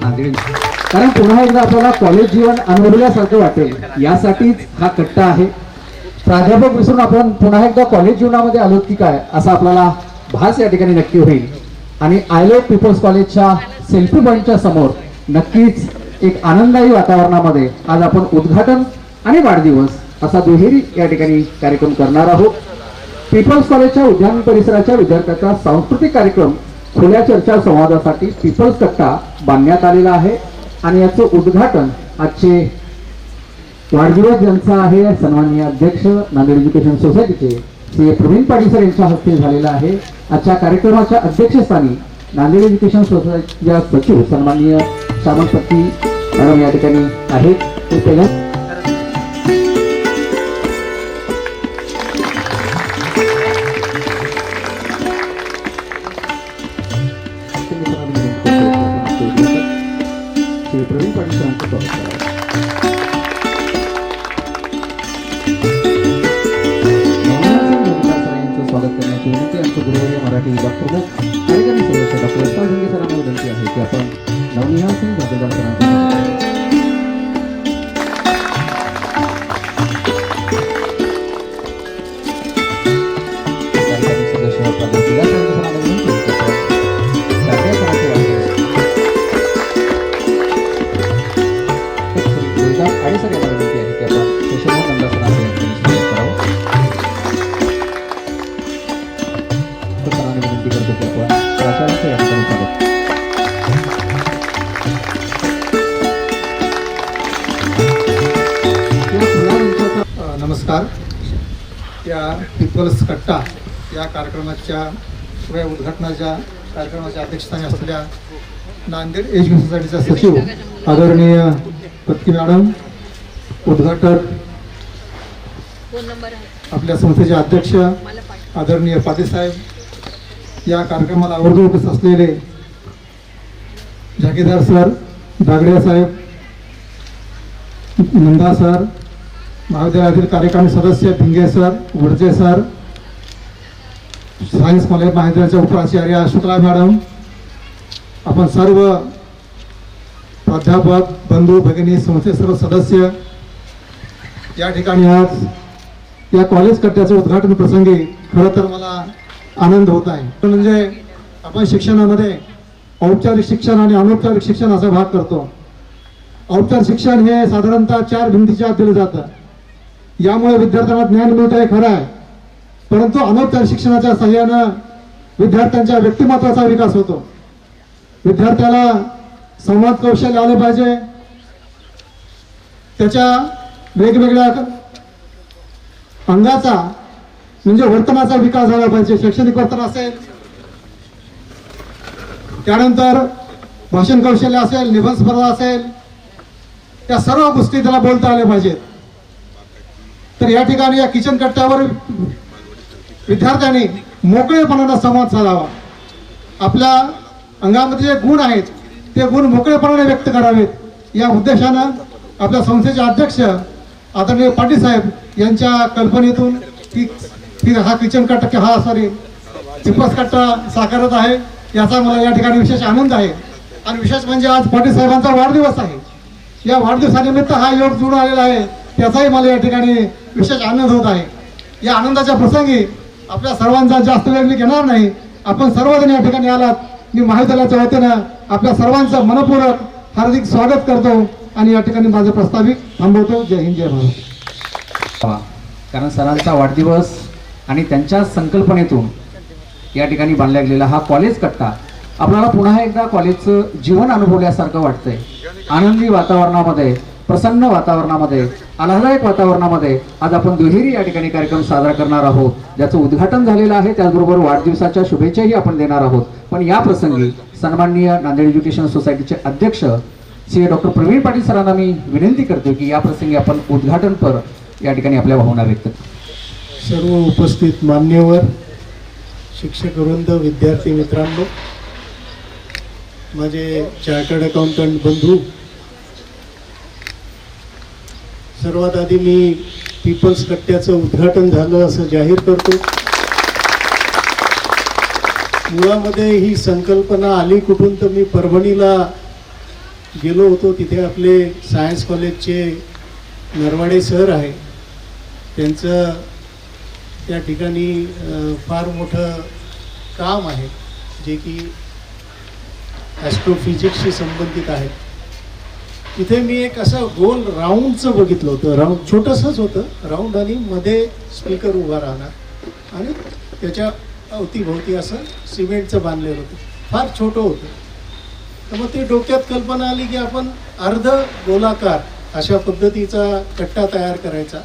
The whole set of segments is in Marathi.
नांदेड, कारण पुन्हा एकदा आपल्याला कॉलेज जीवन अनुभवल्यासारखं वाटेल यासाठीच हा कट्टा आहे. प्राध्यापक विसरून आपण पुन्हा एकदा कॉलेज जीवनामध्ये आलो की काय असा आपल्याला भास या ठिकाणी नक्की होईल. आणि आय लव्ह पीपल्स कॉलेजच्या सेल्फी पॉईंटच्या समोर नक्कीच एक आनंददायी वातावरणामध्ये आज आपण उद्घाटन आणि वाढदिवस असा दुहेरी या ठिकाणी कार्यक्रम करणार आहोत. पीपल्स कॉलेजच्या उद्यान परिसराच्या विद्यार्थ्यांचा सांस्कृतिक कार्यक्रम खुल्या चर्चा संवादासाठी पीपल्स कट्टा बांधण्यात आलेला आहे आणि याचं उद्घाटन आजचे वाढदिवस ज्यांचा आहे सन्माननीय अध्यक्ष नांदेड एज्युकेशन सोसायटीचे श्री प्रवीण पाटील सर यांच्या हस्ते झालेला आहे. आजच्या कार्यक्रमाच्या अध्यक्षस्थानी नांदेड एज्युकेशन सोसायटीच्या सचिव सन्माननीय सामंतपती मॅडम या ठिकाणी आहेत. ते पहिल्या श्री प्रवीण पाटील सरांचं स्वागत करा. स्वागत करण्याची विनंती. आमचे गुरुवर्य मराठी विभाग प्रमुख कार्यक्रम सदस्य डॉक्टर यशपाल ढिंगे सरांना विनंती आहे की आपण नवनिहाल सिंग जागेदार सरांचं कार्यक्रम सदस्य प्राध्यापक विलास सरांना विनंती आहे की आपण दांडिया सरांचे आणि सर यांना विनंती आहे की आपण शशिकांत नंदा सरांचे स्वागत करावं. विनंती करतो की आपण प्राचार्यांचं या ठिकाणी स्वागत. नमस्कार. या पीपल्स कट्टा या कार्यक्रमाच्या किंवा उद्घाटनाच्या कार्यक्रमाच्या अध्यक्षस्थानी असलेल्या नांदेड एज्युकेशन सोसायटीचा सचिव आदरणीय पत्की मॅडम, उद्घाटक आपल्या संस्थेचे अध्यक्ष आदरणीय पाटील साहेब, या कार्यक्रमाला आवर्जून उपस्थित असलेले जागीरदार सर, दागडे साहेब, नंदा सर, महाविद्यालयातील कार्यकारी सदस्य Bhinge sir, Wadje sir, science college महाविद्यालयाच्या उपप्राचार्य शुक्ला मॅडम, आपण सर्व प्राध्यापक बंधू भगिनी, संस्थेचे सर्व सदस्य या ठिकाणी आज या कॉलेज कट्ट्याच्या उद्घाटन प्रसंगी खरं तर मला आनंद होत आहे. म्हणजे आपण शिक्षणामध्ये औपचारिक शिक्षण आणि अनौपचारिक शिक्षण असा भाग करतो. औपचारिक शिक्षण हे साधारणतः 4 भिंतीच्या आत दिलं जातं. यामुळे विद्यार्थ्यांना ज्ञान मिळतं हे खरं आहे, परंतु अनौपचारिक शिक्षणाच्या सहाय्यानं विद्यार्थ्यांच्या व्यक्तिमत्वाचा विकास होतो. विद्यार्थ्याला संवाद कौशल्य आलं पाहिजे, त्याच्या वेगवेगळ्या अंगाचा म्हणजे वर्तनाचा विकास झाला पाहिजे. शैक्षणिक वर्तन असेल, त्यानंतर भाषण कौशल्य असेल, निबंध स्पर्धा असेल, त्या सर्व गोष्टी त्याला बोलता आल्या पाहिजेत. तर या ठिकाणी या किचन कट्ट्यावर विद्यार्थ्यांनी मोकळेपणाने संवाद साधावा. आपल्या अंगामध्ये जे गुण आहेत ते गुण मोकळेपणाने व्यक्त करावेत या उद्देशानं आपल्या संस्थेचे अध्यक्ष आदरणीय पाटील साहेब यांच्या कल्पनेतून हा किचन कट्टा पीपल्स कट्टा साकारत आहे. याचा मला या ठिकाणी विशेष आनंद आहे. आणि विशेष म्हणजे आज पाटील साहेबांचा वाढदिवस आहे. या वाढदिवसानिमित्त हा योग जुळून आलेला आहे, त्याचाही मला या ठिकाणी विशेष आनंद होत आहे. या आनंदाच्या प्रसंगी आपल्या सर्वांचा जास्त वेळ मी घेणार नाही. आपण सर्वजण या ठिकाणी आलात. मी महाविद्यालयाच्या वतीनं आपल्या सर्वांचं मनपूर्वक हार्दिक स्वागत करतो आणि या ठिकाणी माझं प्रस्तावित थांबवतो. जय हिंद, जय भारत. कारण सरांचा वाढदिवस आणि त्यांच्या संकल्पनेतून या ठिकाणी बांधला गेलेला हा कॉलेज कट्टा आपल्याला पुन्हा एकदा कॉलेजचं जीवन अनुभवल्यासारखं वाटतंय. आनंदी वातावरणामध्ये, प्रसन्न वातावरणामध्ये, आल्हाददायक वातावरणामध्ये आज आपण दुहेरी या ठिकाणी कार्यक्रम साजरा करणार आहोत, ज्याचं उद्घाटन झालेलं आहे. त्याचबरोबर वाढदिवसाच्या शुभेच्छाही आपण देणार आहोत. पण या प्रसंगी सन्माननीय नांदेड एज्युकेशन सोसायटीचे अध्यक्ष श्री डॉक्टर प्रवीण पाटील सरांना मी विनंती करतो की या प्रसंगी आपण उद्घाटनपर या ठिकाणी आपल्या भावना व्यक्त. सर्व उपस्थित मान्यवर, शिक्षक वृंद, विद्यार्थी मित्रांनो, माझे चार्टर्ड अकाउंटंट बंधू, सर्वात आधी मी पीपल्स कट्ट्याचं उद्घाटन झालं असं जाहीर करतो. मुळामध्ये ही संकल्पना आली कुठून तर मी परभणीला गेलो होतो. तिथे आपले सायन्स कॉलेजचे नरवाडे सर आहे, त्यांचं त्या ठिकाणी फार मोठं काम आहे जे की ॲस्ट्रोफिजिक्सशी संबंधित आहे. तिथे मी एक असं गोल राऊंडचं बघितलं होतं. राऊंड छोटंसंच होतं राऊंड, आणि मध्ये स्पीकर उभा राहणार आणि त्याच्या अवतीभोवती असं सिमेंटचं बांधलेलं होतं. फार छोटं होतं. तर मग ते डोक्यात कल्पना आली की आपण अर्ध गोलाकार अशा पद्धतीचा कट्टा तयार करायचा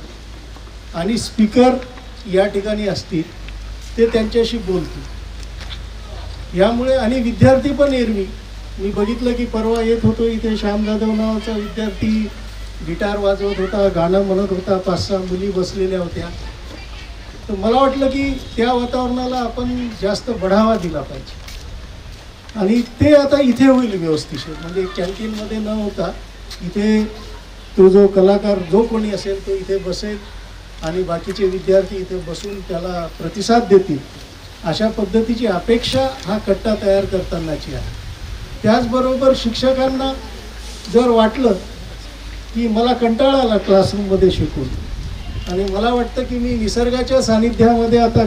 आणि स्पीकर या ठिकाणी असतील, ते त्यांच्याशी बोलतील. यामुळे आणि विद्यार्थी पण एरवी मी बघितलं की परवा येत होतो इथे श्याम जाधव नावाचा विद्यार्थी गिटार वाजवत होता, गाणं म्हणत होता, 5-6 मुली बसलेल्या होत्या. तर मला वाटलं की त्या वातावरणाला आपण जास्त बढावा दिला पाहिजे आणि ते आता इथे होईल व्यवस्थिशीर. म्हणजे कॅन्टीनमध्ये न होता इथे तो जो कलाकार जो कोणी असेल तो इथे बसेल आणि बाकीचे विद्यार्थी इथे बसून त्याला प्रतिसाद देतील, अशा पद्धतीची अपेक्षा हा कट्टा तयार करतानाची आहे. त्याचबरोबर शिक्षकांना जर वाटलं की मला कंटाळा आला क्लासरूममध्ये शिकून आणि मला वाटतं की मी निसर्गाच्या सानिध्यामध्ये आता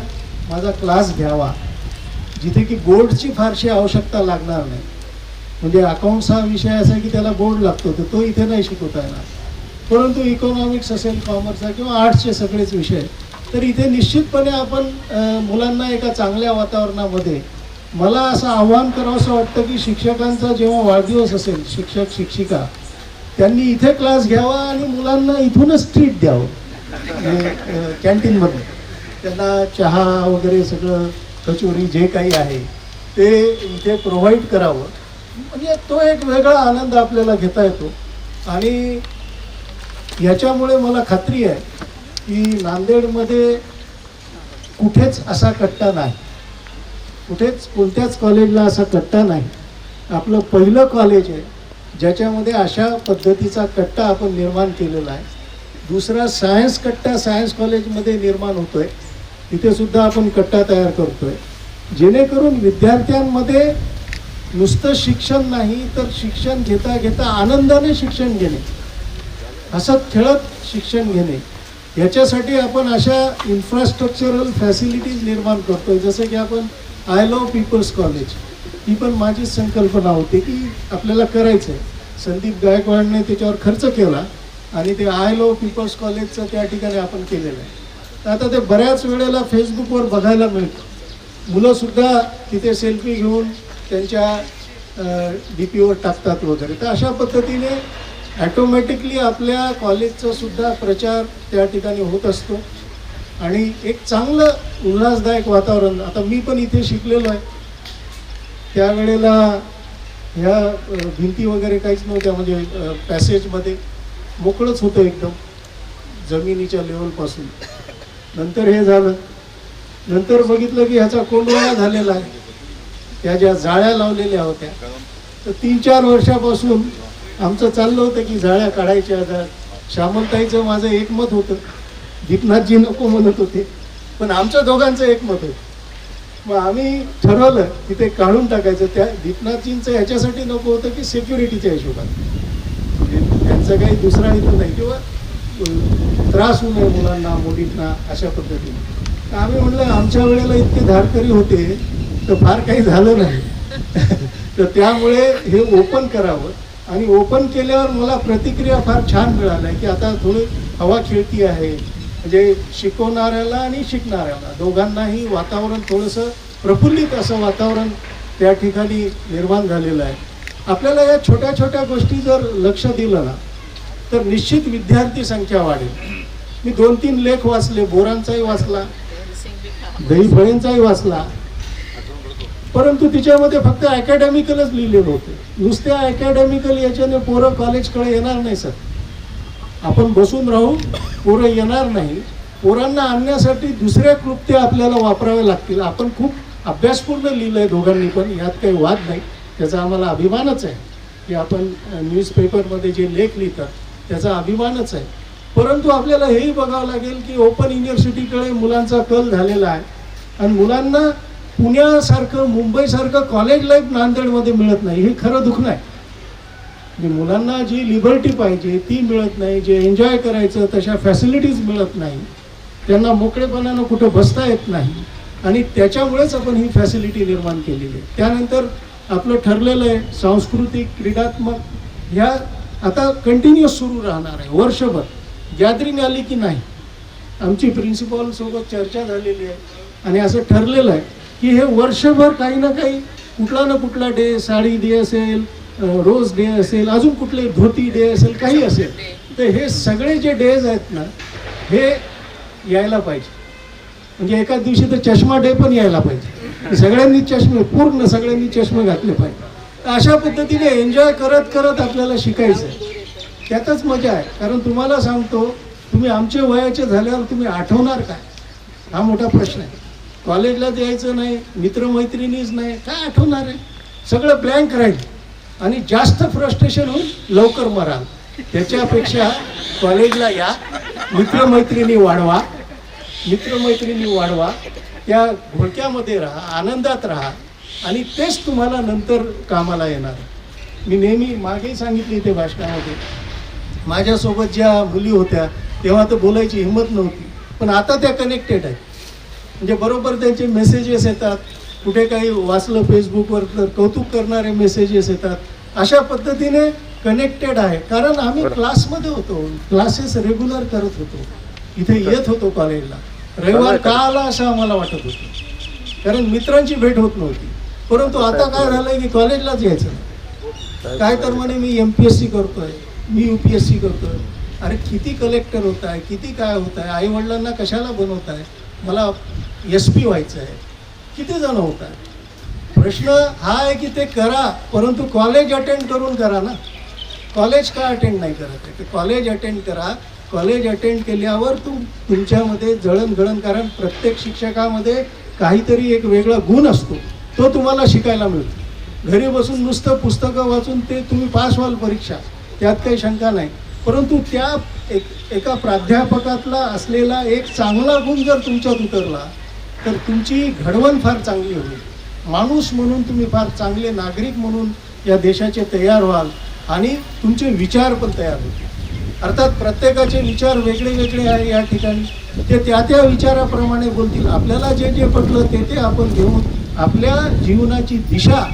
माझा क्लास घ्यावा, जिथे की बोर्डची फारशी आवश्यकता लागणार नाही. म्हणजे अकाउंट्स हा विषय असा की त्याला बोर्ड लागतो, तर तो इथे नाही शिकवता येणार. परंतु इकॉनॉमिक्स असेल, कॉमर्सचा किंवा आर्ट्सचे सगळेच विषय, तर इथे निश्चितपणे आपण मुलांना एका चांगल्या वातावरणामध्ये, मला असं आव्हान करावंसं वाटतं की शिक्षकांचा जेव्हा वाढदिवस असेल, शिक्षक शिक्षिका त्यांनी इथे क्लास घ्यावा आणि मुलांना इथूनच ट्रीट द्यावं. कॅन्टीनमध्ये त्यांना चहा वगैरे सगळं कचोरी जे काही आहे ते इथे प्रोव्हाइड करावं. म्हणजे तो एक वेगळा आनंद आपल्याला घेता येतो. आणि याच्यामुळे मला खात्री आहे की नांदेडमध्ये कुठेच असा कट्टा नाही, कुठेच कोणत्याच कॉलेजला असा कट्टा नाही. आपलं पहिलं कॉलेज आहे ज्याच्यामध्ये अशा पद्धतीचा कट्टा आपण निर्माण केलेला आहे. दुसरा सायन्स कट्टा सायन्स कॉलेजमध्ये निर्माण होतोय, तिथे सुद्धा आपण कट्टा तयार करतोय, जेणेकरून विद्यार्थ्यांमध्ये नुसतं शिक्षण नाही तर शिक्षण घेता घेता आनंदाने शिक्षण घेणे, हसत खेळत शिक्षण घेणे, याच्यासाठी आपण अशा इन्फ्रास्ट्रक्चरल फॅसिलिटीज निर्माण करतोय. जसं की आपण आय लव्ह पीपल्स कॉलेज, ही पण माझीच संकल्पना होती की आपल्याला करायचं आहे. संदीप गायकवाडने त्याच्यावर खर्च केला आणि ते आय लव्ह पीपल्स कॉलेजचं त्या ठिकाणी आपण केलेलं आहे. तर आता ते बऱ्याच वेळेला फेसबुकवर बघायला मिळतं. मुलंसुद्धा तिथे सेल्फी घेऊन त्यांच्या DPवर टाकतात वगैरे. तर अशा पद्धतीने ॲटोमॅटिकली आपल्या कॉलेजचा सुद्धा प्रचार त्या ठिकाणी होत असतो आणि एक चांगलं उल्हासदायक वातावरण. आता मी पण इथे शिकलेलो आहे, त्यावेळेला ह्या भिंती वगैरे काहीच नव्हत्या, म्हणजे पॅसेजमध्ये मोकळंच होतं एकदम जमिनीच्या लेवलपासून. नंतर हे झालं, नंतर बघितलं की ह्याचा कोंडवाळा झालेला आहे. त्या ज्या जाळ्या लावलेल्या होत्या, तर 3-4 वर्षापासून आमचं चाललं होतं की जाळ्या काढायच्या. आता श्यामलताईचं माझं एकमत होतं, दीपनाथजी नको म्हणत होते, पण आमच्या दोघांचं एकमत होतं. मग आम्ही ठरवलं की ते काढून टाकायचं. त्या दीपनाथजींचं ह्याच्यासाठी नको होतं की सिक्युरिटीच्या हिशोबाने, त्यांचा काही दुसरा हेतू नाही किंवा त्रास होऊ नये मुलांना मुलींना अशा पद्धतीने. आम्ही म्हणलं आमच्या वेळेला इतके धारकरी होते तर फार काही झालं नाही. तर त्यामुळे हे ओपन करावं आणि ओपन केल्यावर मला प्रतिक्रिया फार छान मिळाल्या की आता थोडी हवा खेळती आहे. म्हणजे शिकवणाऱ्याला आणि शिकणाऱ्याला दोघांनाही वातावरण थोडंसं प्रफुल्लित असं वातावरण त्या ठिकाणी निर्माण झालेलं आहे. आपल्याला या छोट्या छोट्या गोष्टी जर लक्ष दिलं ना तर निश्चित विद्यार्थी संख्या वाढेल. मी 2-3 लेख वाचले, बोरांचाही वाचला, दहीफळेंचाही वाचला, परंतु तिच्यामध्ये फक्त अकॅडमिकलच लिहिलेलं होतं. नुसत्या अकॅडमिकल याच्याने पोरं कॉलेजकडे येणार नाही सर. आपण बसून राहू, पोरं येणार नाही. पोरांना आणण्यासाठी दुसऱ्या कृत्य आपल्याला वापरावे लागतील. आपण खूप अभ्यासपूर्ण लिहिलं आहे दोघांनी पण, यात काही वाद नाही. त्याचा आम्हाला अभिमानच आहे की आपण न्यूजपेपरमध्ये जे लेख लिहितात त्याचा अभिमानच आहे. परंतु आपल्याला हेही बघावं लागेल की ओपन युनिव्हर्सिटीकडे मुलांचा कल झालेला आहे आणि मुलांना पुण्यासारखं मुंबईसारखं कॉलेज लाईफ नांदेडमध्ये मिळत नाही. हे खरं दुःख नाही. म्हणजे मुलांना जी लिबर्टी पाहिजे ती मिळत नाही, जे एन्जॉय करायचं तशा फॅसिलिटीज मिळत नाही, त्यांना मोकळेपणानं कुठं बसता येत नाही आणि त्याच्यामुळेच आपण ही फॅसिलिटी निर्माण केलेली आहे. त्यानंतर आपलं ठरलेलं आहे सांस्कृतिक क्रीडात्मक ह्या आता कंटिन्युअस सुरू राहणार आहे वर्षभर. गॅदरिंग आली की नाही, आमची प्रिन्सिपॉलसोबत चर्चा झालेली आहे आणि असं ठरलेलं आहे की हे वर्षभर काही ना काही कुठला ना कुठला डे, साडी डे असेल, रोज डे असेल, अजून कुठले धोती डे असेल, काही असेल, तर हे सगळे जे डेज आहेत ना हे यायला पाहिजे. म्हणजे एकाच दिवशी तर चष्मा डे पण यायला पाहिजे, सगळ्यांनी चष्मे, पूर्ण सगळ्यांनी चष्मे घातले पाहिजे. अशा पद्धतीने एन्जॉय करत करत आपल्याला शिकायचं आहे, त्यातच मजा आहे. कारण तुम्हाला सांगतो, तुम्ही आमच्या वयाचे झाल्यावर तुम्ही आठवणार काय, हा मोठा प्रश्न आहे. कॉलेजला यायचं नाही, मित्रमैत्रिणीच नाही, काय आठवणार आहे, सगळं ब्लँक राहील आणि जास्त फ्रस्ट्रेशन होऊन लवकर मराल. त्याच्यापेक्षा कॉलेजला या, मित्रमैत्रिणी वाढवा, त्या घोळक्यामध्ये राहा, आनंदात राहा आणि तेच तुम्हाला नंतर कामाला येणार. मी नेहमी मागेही सांगितले ते भाषणामध्ये, माझ्यासोबत ज्या मुली होत्या तेव्हा तर बोलायची हिंमत नव्हती, पण आता त्या कनेक्टेड आहेत. म्हणजे बरोबर त्यांचे मेसेजेस येतात, कुठे काही वाचलं फेसबुकवर तर कौतुक करणारे मेसेजेस येतात. अशा पद्धतीने कनेक्टेड आहे. कारण आम्ही क्लासमध्ये होतो, क्लासेस रेग्युलर करत होतो, इथे येत होतो कॉलेजला. रविवार का आला असं आम्हाला वाटत होतं, कारण मित्रांची भेट होत नव्हती. परंतु आता काय झालंय की कॉलेजलाच यायचं नाही. काय तर म्हणे मी MPSC करतोय, मी UPSC करतोय. अरे किती कलेक्टर होत आहे, किती काय होत आहे, आईवडिलांना कशाला बनवत आहे, मला SP व्हायचं आहे, किती जण होत आहे. प्रश्न हा आहे की ते करा, परंतु कॉलेज अटेंड करून करा ना. कॉलेज का अटेंड नाही करत आहे, ते कॉलेज अटेंड करा. कॉलेज अटेंड केल्यावर तुमच्यामध्ये जळणघळण, कारण प्रत्येक शिक्षकामध्ये काहीतरी एक वेगळा गुण असतो, तो तुम्हाला शिकायला मिळतो. घरी बसून नुसतं पुस्तकं वाचून ते तुम्ही पास व्हाल परीक्षा, त्यात काही शंका नाही. परंतु त्या एका प्राध्यापकातला असलेला एक चांगला गुण जर तुमच्यात उतरला तर तुमची घडवण फार चांगली होईल. माणूस म्हणून तुम्ही फार चांगले नागरिक म्हणून या देशाचे तयार व्हाल आणि तुमचे विचार पण तयार होतील. अर्थात प्रत्येकाचे विचार वेगळे वेगळे आहे या ठिकाणी, ते त्या विचाराप्रमाणे बोलतील. आपल्याला जे जे पटलं ते आपण घेऊन आपल्या जीवनाची दिशा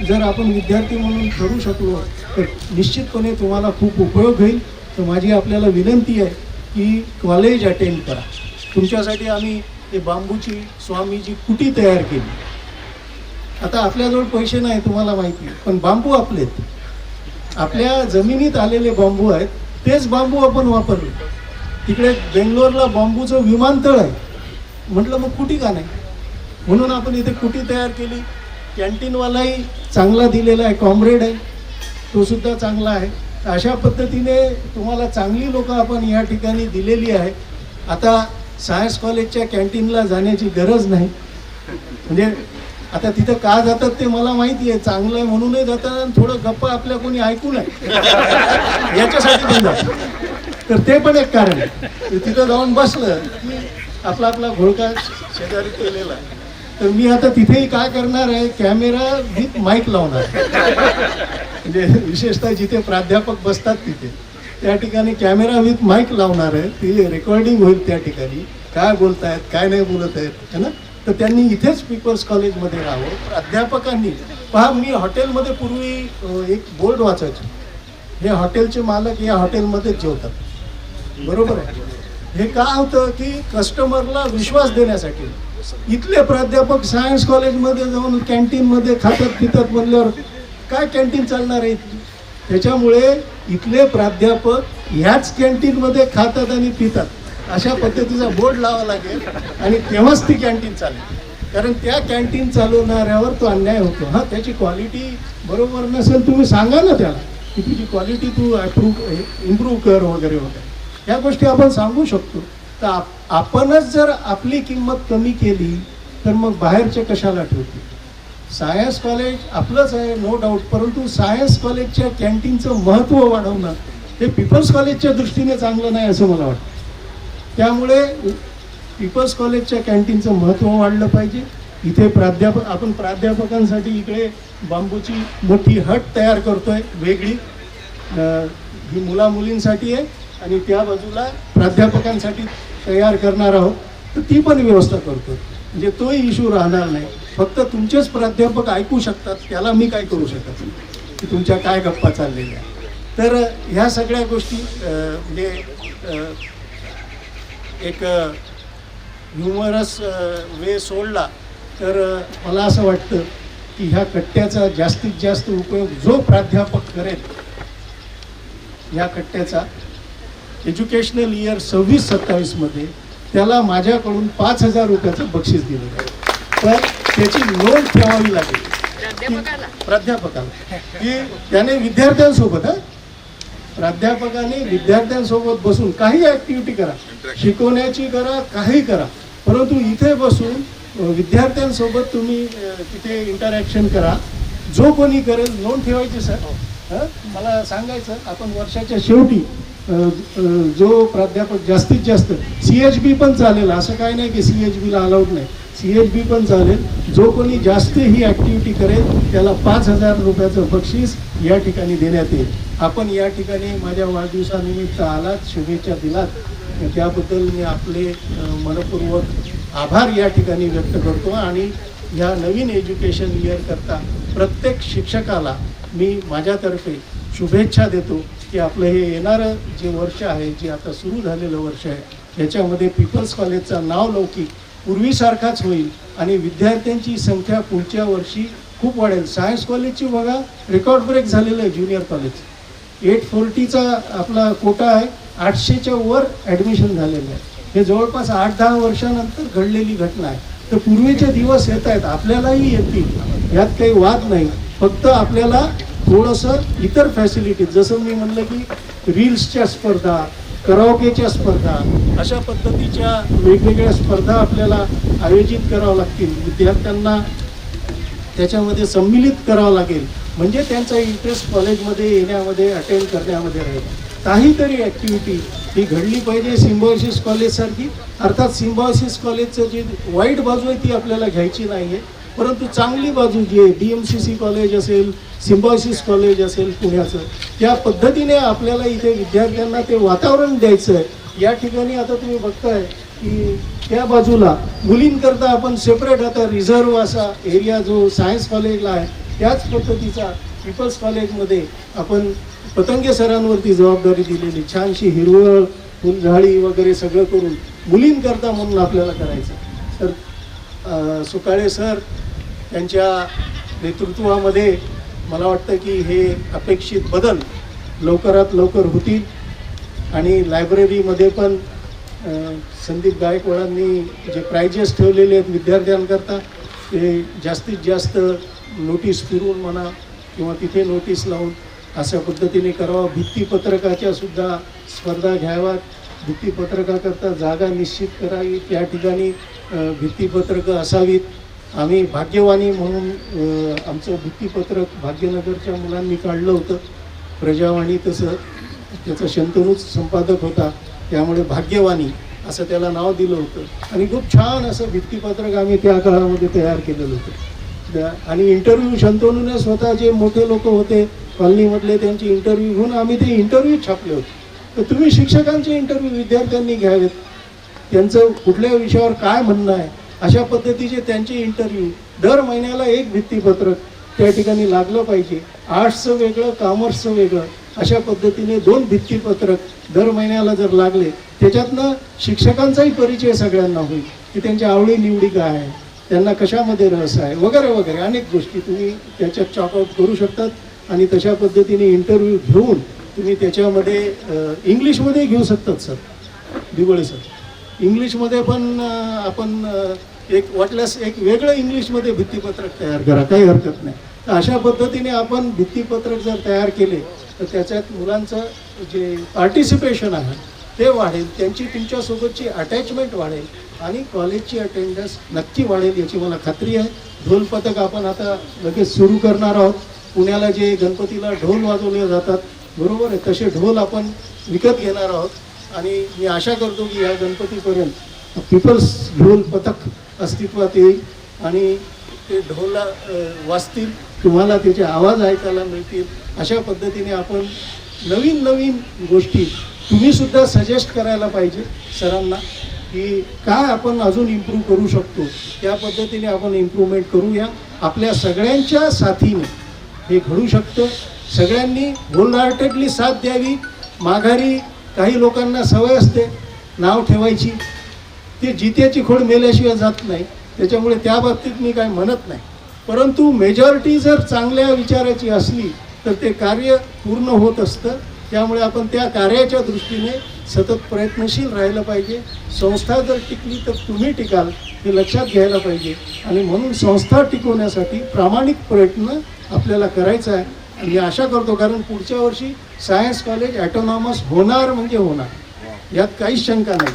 जर आपण विद्यार्थी म्हणून ठरवू शकलो तर निश्चितपणे तुम्हाला खूप उपयोग होईल. तर माझी आपल्याला विनंती आहे की कॉलेज अटेंड करा. तुमच्यासाठी आम्ही ते बांबूची स्वामीजी कुटी तयार केली. आता आपल्याजवळ पैसे नाही तुम्हाला माहिती आहे, पण बांबू आपलेत, आपल्या जमिनीत आलेले बांबू आहेत, तेच बांबू आपण वापरले. तिकडे बेंगलोरला बांबूचं विमानतळ आहे, म्हटलं मग कुटी का नाही, म्हणून आपण इथे कुटी तयार केली. कॅन्टीनवालाही चांगला दिलेला आहे, कॉम्रेड आहे, तो सुद्धा चांगला आहे. अशा पद्धतीने तुम्हाला चांगली लोक आपण या ठिकाणी दिलेली आहे. आता सायन्स कॉलेजच्या कॅन्टीनला जाण्याची गरज नाही. म्हणजे आता तिथं का जातात ते मला माहिती आहे, चांगलं आहे म्हणूनही जातात आणि थोडं गप्पा आपल्या कोणी ऐकू नये याच्यासाठी पण जातात. तर ते पण एक कारण आहे. तिथं जाऊन बसलं की आपला घोळका शेजारी केलेला आहे. तर मी आता तिथेही काय करणार आहे, कॅमेरा विथ माईक लावणार. म्हणजे विशेषतः जिथे प्राध्यापक बसतात तिथे त्या ठिकाणी कॅमेरा विथ माईक लावणार आहे. ती रेकॉर्डिंग होईल त्या ठिकाणी, काय बोलतायत काय नाही बोलत आहेत है ना. तर त्यांनी इथेच पीपल्स कॉलेजमध्ये राहावं. प्राध्यापकांनी पहा, मी हॉटेलमध्ये पूर्वी एक बोर्ड वाचायचो, हे हॉटेलचे मालक या हॉटेलमध्येच जेवतात, बरोबर आहे. हे का होतं की कस्टमरला विश्वास देण्यासाठी. इथले प्राध्यापक सायन्स कॉलेजमध्ये जाऊन कॅन्टीनमध्ये खातात पितात म्हणल्यावर काय कॅन्टीन चालणार आहे इथली. त्याच्यामुळे इथले प्राध्यापक ह्याच कॅन्टीनमध्ये खातात आणि पितात, अशा पद्धतीचा बोर्ड लावावा लागेल आणि तेव्हाच ती कॅन्टीन चालेल. कारण त्या कॅन्टीन चालवणाऱ्यावर तो अन्याय होतो. हां, त्याची क्वालिटी बरोबर नसेल, तुम्ही सांगा ना त्याला की तुझी क्वालिटी तू इम्प्रूव्ह कर वगैरे वगैरे, ह्या गोष्टी आपण सांगू शकतो. तर आपणच जर आपली किंमत कमी केली तर मग बाहेरचे कशाला ठेवतील. सायन्स कॉलेज आपलंच आहे नो डाऊट, परंतु सायन्स कॉलेजच्या कॅन्टीनचं महत्त्व वाढवणं हे पीपल्स कॉलेजच्या दृष्टीने चांगलं नाही असं मला वाटतं. त्यामुळे पीपल्स कॉलेजच्या कॅन्टीनचं महत्त्व वाढलं पाहिजे. इथे प्राध्यापकांसाठी इकडे बांबूची मोठी हट तयार करतोय वेगळी, ही मुलामुलींसाठी आहे आणि त्या बाजूला प्राध्यापकांसाठी तयार करणार आहोत, तर ती पण व्यवस्था करतो. म्हणजे तोही इश्यू राहणार नाही. फक्त तुमचेच प्राध्यापक ऐकू शकतात, त्याला मी काय करू शकत नाही की तुमच्या काय गप्पा चाललेल्या. तर ह्या सगळ्या गोष्टी म्हणजे एक ह्युमरस वे सोडला तर मला असं वाटतं की ह्या कट्ट्याचा जास्तीत जास्त उपयोग जो प्राध्यापक करेल, या कट्ट्याचा एज्युकेशनल इयर 26-27 त्याला माझ्याकडून 5,000 रुपयाचं बक्षीस दिलं जाईल. तर त्याची नोंद ठेवावी लागेल प्राध्यापकाला की त्याने विद्यार्थ्यांसोबत प्राध्यापकाने विद्यार्थ्यांसोबत बसून काही ॲक्टिव्हिटी करा, शिकवण्याची करा, काही करा, परंतु इथे बसून विद्यार्थ्यांसोबत तुम्ही तिथे इंटरॅक्शन करा. जो कोणी करेल नोंद ठेवायची सर. मला सांगायचं आपण वर्षाच्या शेवटी जो प्राध्यापक जास्तीत जास्त CHB पण चालेल, असं काही नाही की CHBला अलाउड नाही, CHB पण चालेल. जो कोणी जास्त ही ॲक्टिव्हिटी करेल त्याला 5,000 रुपयाचं बक्षीस या ठिकाणी देण्यात येईल. आपण या ठिकाणी माझ्या वाढदिवसानिमित्त आलात, शुभेच्छा दिलात, त्याबद्दल मी आपले मनपूर्वक आभार या ठिकाणी व्यक्त करतो. आणि ह्या नवीन एज्युकेशन इयर करता प्रत्येक शिक्षकाला मी माझ्यातर्फे शुभेच्छा देतो की आपलं हे येणारं जे वर्ष आहे, जे आता सुरू झालेलं वर्ष आहे, याच्यामध्ये पीपल्स कॉलेजचं नाव लौकिक पूर्वीसारखाच होईल आणि विद्यार्थ्यांची संख्या पुढच्या वर्षी खूप वाढेल. सायन्स कॉलेजची बघा रेकॉर्ड ब्रेक झालेलं आहे. ज्युनियर कॉलेज 840चा आपला कोटा आहे, 800च्या वर ॲडमिशन झालेलं आहे. हे जवळपास 8-10 वर्षानंतर घडलेली घटना आहे. तर पूर्वीचे दिवस येत आहेत, आपल्यालाही येतील, यात काही वाद नाही. फक्त आपल्याला थोडंसं इतर फॅसिलिटीज, जसं मी म्हणलं की रील्सच्या स्पर्धा, कराओकेच्या स्पर्धा, अशा पद्धतीच्या वेगवेगळ्या स्पर्धा आपल्याला आयोजित कराव्या लागतील. विद्यार्थ्यांना त्याच्यामध्ये सम्मिलित करावं लागेल, म्हणजे त्यांचा इंटरेस्ट कॉलेजमध्ये येण्यामध्ये, अटेंड करण्यामध्ये राहील. काहीतरी ॲक्टिव्हिटी ही घडली पाहिजे सिम्बायोसिस कॉलेजसारखी. अर्थात सिम्बायोसिस कॉलेजचं जी वाईट बाजू आहे ती आपल्याला घ्यायची नाही आहे, परंतु चांगली बाजू जी आहे, DMCC कॉलेज असेल, सिम्बायोसिस कॉलेज असेल पुण्याचं, त्या पद्धतीने आपल्याला इथे विद्यार्थ्यांना ते वातावरण द्यायचं आहे. या ठिकाणी आता तुम्ही बघताय की त्या बाजूला मुलींकरता आपण सेपरेट आता रिझर्व असा एरिया जो सायन्स कॉलेजला आहे, त्याच पद्धतीचा पीपल्स कॉलेजमध्ये आपण पतंगे सरांवरती जबाबदारी दिलेली, छानशी हिरवळ, फुलझाडी वगैरे सगळं करून मुलींकरता म्हणून आपल्याला करायचं. तर सुकाळे सर त्यांच्या नेतृत्वामध्ये मला वाटतं की हे अपेक्षित बदल लवकरात लवकर होतील. आणि लायब्ररीमध्ये पण संदीप गायकवाडांनी जे प्राइजेस ठेवलेले आहेत विद्यार्थ्यांकरता, ते जास्तीत जास्त नोटीस फिरून म्हणा किंवा तिथे नोटीस लावून अशा पद्धतीने करावं. भित्तीपत्रकाच्या सुद्धा स्पर्धा घ्याव्यात. भित्तीपत्रकाकरता जागा निश्चित करावी, त्या ठिकाणी भित्तीपत्रकं असावीत. आम्ही भाग्यवाणी म्हणून आमचं भित्तीपत्रक भाग्यनगरच्या मुलांनी काढलं होतं, प्रजावाणी तसं त्याचा शंतनूच संपादक होता, त्यामुळे भाग्यवाणी असं त्याला नाव दिलं होतं. आणि खूप छान असं भित्तीपत्रक आम्ही त्या काळामध्ये तयार केलेलं होतं. आणि इंटरव्ह्यू शंतनूने स्वतः जे मोठे लोक होते कॉलनीमधले त्यांचे इंटरव्ह्यू घेऊन आम्ही ते इंटरव्ह्यू छापले होते. तर तुम्ही शिक्षकांचे इंटरव्ह्यू विद्यार्थ्यांनी घ्यावेत, त्यांचं कुठल्या विषयावर काय म्हणणं आहे, अशा पद्धतीचे त्यांचे इंटरव्ह्यू. दर महिन्याला एक भित्तीपत्रक त्या ठिकाणी लागलं पाहिजे. आर्ट्सचं वेगळं, कॉमर्सचं वेगळं, अशा पद्धतीने 2 भित्तीपत्रक दर महिन्याला जर लागले, त्याच्यातनं शिक्षकांचाही परिचय सगळ्यांना होईल की त्यांच्या आवडीनिवडी काय आहे, त्यांना कशामध्ये रस आहे, वगैरे वगैरे अनेक गोष्टी तुम्ही त्याच्यात चॉकआउट करू शकतात. आणि तशा पद्धतीने इंटरव्ह्यू घेऊन तुम्ही त्याच्यामध्ये इंग्लिशमध्ये घेऊ शकतात सर, दिवळे सर. इंग्लिशमध्ये पण आपण एक वाटल्यास एक वेगळं इंग्लिशमध्ये भित्तीपत्रक तयार करा, काही हरकत नाही. तर अशा पद्धतीने आपण भित्तीपत्रक जर तयार केले तर त्याच्यात मुलांचं जे पार्टिसिपेशन आहे ते वाढेल, त्यांची तुमच्यासोबतची अटॅचमेंट वाढेल आणि कॉलेजची अटेंडन्स नक्की वाढेल याची मला खात्री आहे. ढोल पथक आपण आता लगेच सुरू करणार आहोत. पुण्याला जे गणपतीला ढोल वाजवले जातात, बरोबर आहे, तसे ढोल आपण विकत घेणार आहोत. आणि मी आशा करतो की या गणपतीपर्यंत पीपल्स ढोल पथक अस्तित्वात येईल आणि ते ढोल वाजतील, तुम्हाला त्याचे आवाज ऐकायला मिळतील. अशा पद्धतीने आपण नवीन नवीन गोष्टी तुम्ही सुद्धा सजेस्ट करायला पाहिजे सरांना, की काय आपण अजून इम्प्रूव्ह करू शकतो. त्या पद्धतीने आपण इम्प्रूव्हमेंट करूया. आपल्या सगळ्यांच्या साथीने हे घडू शकतं. सगळ्यांनी होल हार्टेडली साथ द्यावी. माघारी काही लोकांना सवय असते नाव ठेवायची, ते जित्याची खोड मेल्याशिवाय जात नाही, त्याच्यामुळे त्या बाबतीत मी काय म्हणत नाही. परंतु मेजॉरिटी जर चांगल्या विचाराची असली तर ते कार्य पूर्ण होत असतं. त्यामुळे आपण त्या कार्याच्या दृष्टीने सतत प्रयत्नशील राहिलं पाहिजे. संस्था जर टिकली तर तुम्ही टिकाल हे लक्षात घ्यायला पाहिजे. आणि म्हणून संस्था टिकवण्यासाठी प्रामाणिक प्रयत्न आपल्याला करायचा आहे. आणि मी आशा करतो, कारण पुढच्या वर्षी सायन्स कॉलेज ॲटोनॉमस होणार म्हणजे होणार, यात काहीच शंका नाही.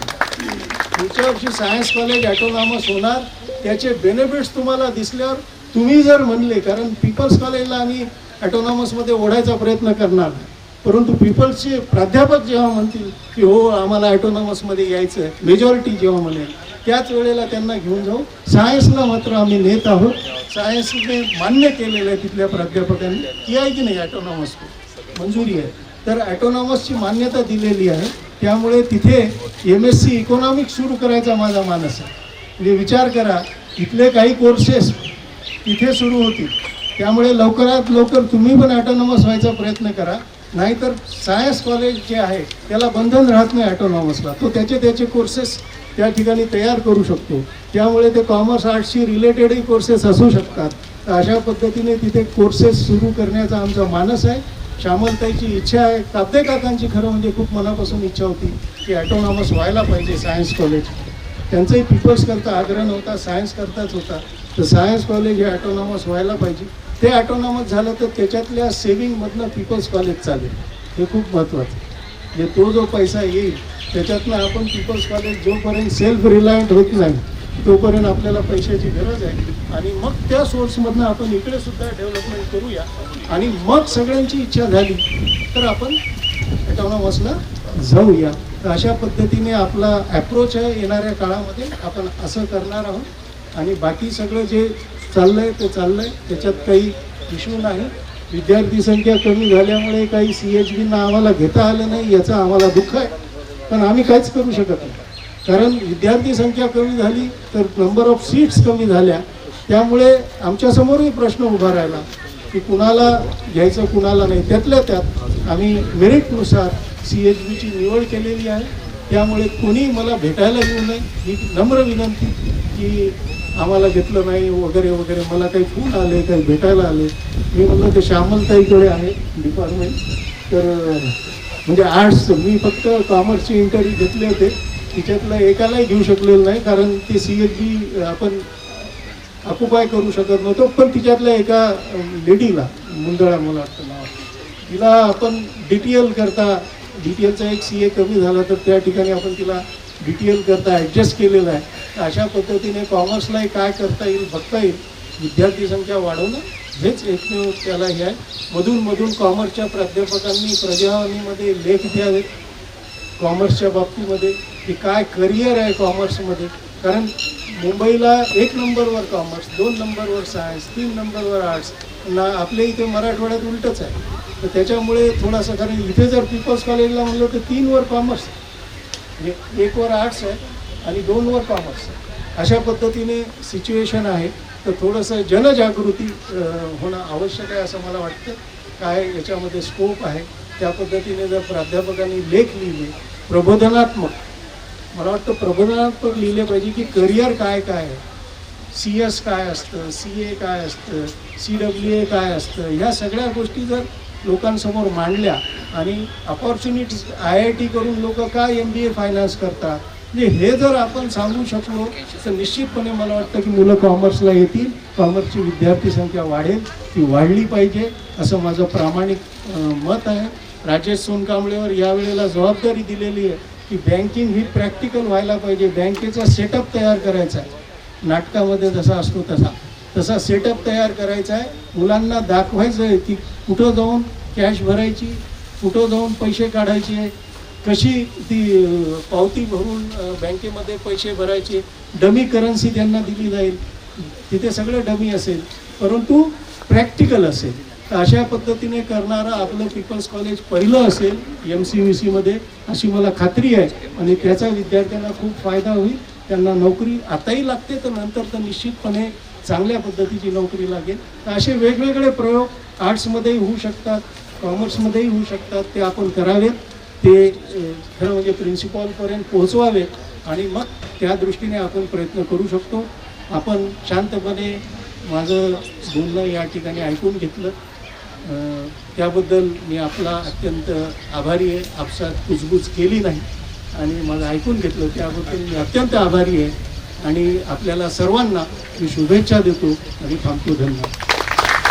पुढच्या वर्षी सायन्स कॉलेज ॲटोनॉमस होणार. त्याचे बेनिफिट्स तुम्हाला दिसल्यावर तुम्ही जर म्हणले, कारण पीपल्स कॉलेजला आम्ही ॲटोनॉमसमध्ये ओढायचा प्रयत्न करणार नाही, परंतु पीपल्सचे प्राध्यापक जेव्हा म्हणतील की हो आम्हाला ॲटोनॉमसमध्ये यायचं आहे, मेजॉरिटी जेव्हा म्हणेल त्याच वेळेला त्यांना घेऊन जाऊ. सायन्सला मात्र आम्ही नेत आहोत. सायन्सने मान्य केलेलं आहे तिथल्या प्राध्यापकांनी की आहे की नाही ॲटोनॉमस मंजुरी आहे, तर ॲटोनॉमसची मान्यता दिलेली आहे. त्यामुळे तिथे MSc इकॉनॉमिक्स सुरू करायचा माझा मानस आहे. म्हणजे विचार करा, इथले काही कोर्सेस तिथे सुरू होतील. त्यामुळे लवकरात लवकर तुम्ही पण ॲटोनॉमस व्हायचा प्रयत्न करा. नाहीतर सायन्स कॉलेज जे आहे त्याला बंधन राहत नाही ॲटोनॉमसला, तो त्याचे कोर्सेस त्या ठिकाणी तयार करू शकतो. त्यामुळे ते कॉमर्स आर्ट्सशी रिलेटेडही कोर्सेस असू शकतात. तर अशा पद्धतीने तिथे कोर्सेस सुरू करण्याचा आमचा मानस आहे. श्यामलताईची इच्छा आहे, काब्दे काकांची खरं म्हणजे खूप मनापासून इच्छा होती की ॲटोनॉमस व्हायला पाहिजे सायन्स कॉलेज. त्यांचाही पीपल्स करता आग्रह नव्हता, सायन्स करताच होता. तर सायन्स कॉलेज हे ॲटोनॉमस व्हायला पाहिजे. ते ॲटोनॉमस झालं तर त्याच्यातल्या सेविंगमधनं पीपल्स कॉलेज चालेल, हे खूप महत्त्वाचं. म्हणजे तो जो पैसा येईल त्याच्यातनं आपण पीपल्स कॉलेज जोपर्यंत सेल्फ रिलायंट होत नाही तोपर्यंत आपल्याला पैशाची गरज आहे. आणि मग त्या सोर्समधनं आपण इकडे सुद्धा डेव्हलपमेंट करूया. आणि मग सगळ्यांची इच्छा झाली तर आपण ॲटोनॉमसला जाऊया. तर अशा पद्धतीने आपला ॲप्रोच आहे. येणाऱ्या काळामध्ये आपण असं करणार आहोत. आणि बाकी सगळं जे चाललं आहे ते चाललं आहे, त्याच्यात काही इश्यू नाही. विद्यार्थी संख्या कमी झाल्यामुळे काही CHBना आम्हाला घेता आलं नाही याचं आम्हाला दुःख आहे, पण आम्ही काहीच करू शकत नाही. कारण विद्यार्थी संख्या कमी झाली तर नंबर ऑफ सीट्स कमी झाल्या. त्यामुळे आमच्यासमोरही प्रश्न उभा राहिला की कुणाला घ्यायचं कुणाला नाही. त्यातल्या त्यात आम्ही मेरिटनुसार CHBची निवड केलेली आहे. त्यामुळे कोणी मला भेटायला येऊ नये ही नम्र विनंती, की आम्हाला घेतलं नाही वगैरे वगैरे. मला काही फोन आले, काही भेटायला आले. मी म्हणलं ते श्यामलताईकडे आहे डिपार्टमेंट, तर म्हणजे आर्ट्स, मी फक्त कॉमर्सचे इंटरव्ह्यू घेतले होते, तिच्यातलं एकालाही घेऊ शकलेलं नाही कारण ते CHB आपण ऑक्युपाय करू शकत नव्हतो. पण तिच्यातल्या एका लेडीला, मुंदळा मला वाटतं नाव, तिला आपण DTL करता, DTLचा एक CA कमी झाला तर त्या ठिकाणी आपण तिला DTL करता ॲडजस्ट केलेलं आहे. अशा पद्धतीने कॉमर्सलाही काय करता येईल बघता येईल. विद्यार्थी संख्या वाढवणं हेच एकमेव त्याला हे आहे. मधून कॉमर्सच्या प्राध्यापकांनी प्रजावाणीमध्ये लेख द्यावेत कॉमर्सच्या बाबतीमध्ये, की काय करिअर आहे कॉमर्समध्ये. कारण मुंबईला 1 नंबरवर कॉमर्स, 2 नंबरवर सायन्स, 3 नंबरवर आर्ट्स. आपल्या इथे मराठवाड्यात उलटच आहे. तर त्याच्यामुळे थोडासा, कारण इथे जर पीपल्स कॉलेजला म्हणलं तर 3वर कॉमर्स, म्हणजे 1वर आर्ट्स आहे आणि 2वर कॉमर्स आहे. अशा पद्धतीने सिच्युएशन आहे. तर थोडंसं जनजागृती होणं आवश्यक आहे असं मला वाटतं. काय याच्यामध्ये स्कोप आहे त्या पद्धतीने जर प्राध्यापकांनी लेख लिहिले प्रबोधनात्मक, मला वाटतं प्रबोधनात्मक लिहिले पाहिजे की करिअर काय काय आहे, CS काय असतं, CA काय असतं, CWA काय असतं. ह्या सगळ्या गोष्टी जर लोकांसमोर मांडल्या आणि अपॉर्च्युनिटीज IIT करून लोक काय MBA फायनान्स करतात, म्हणजे हे जर आपण सांगू शकलो तर निश्चितपणे मला वाटतं की मुलं कॉमर्सला येतील. कॉमर्सची विद्यार्थी संख्या वाढेल, ती वाढली पाहिजे असं माझं प्रामाणिक मत आहे. राजेश सोनकांबळेवर यावेळेला जबाबदारी दिलेली आहे की बँकिंग ही प्रॅक्टिकल व्हायला पाहिजे. बँकेचा सेटअप तयार करायचा आहे, नाटकामध्ये जसा असतो तसा सेटअप तयार करायचा आहे. मुलांना दाखवायचं आहे की कुठं जाऊन कॅश भरायची, कुठं जाऊन पैसे काढायचे, कशी ती पावती भरून बँकेमध्ये पैसे भरायचे. डमी करन्सी त्यांना दिली जाईल, तिथे सगळं डमी असेल परंतु प्रॅक्टिकल असेल. तर अशा पद्धतीने करणारं आपलं पीपल्स कॉलेज पहिलं असेल MCVC मध्ये, अशी मला खात्री आहे. आणि त्याचा विद्यार्थ्यांना खूप फायदा होईल. त्यांना नोकरी आताही लागते, तर नंतर तर निश्चितपणे चांगल्या पद्धतीची नोकरी लागेल. तर असे वेगवेगळे प्रयोग आर्ट्समध्येही होऊ शकतात, कॉमर्समध्येही होऊ शकतात. ते आपण करावेत, ते खरं म्हणजे प्रिन्सिपॉलपर्यंत पोहोचवावेत आणि मग त्या दृष्टीने आपण प्रयत्न करू शकतो. आपण शांतपणे माझं बोलणं या ठिकाणी ऐकून घेतलं, त्याबद्दल मी आपला अत्यंत आभारी आहे. आपसात कुजबूज केली नाही आणि मला ऐकून घेतलं त्याबद्दल मी अत्यंत आभारी आहे. आणि आपल्याला सर्वांना मी शुभेच्छा देतो आणि थांबतो. धन्यवाद.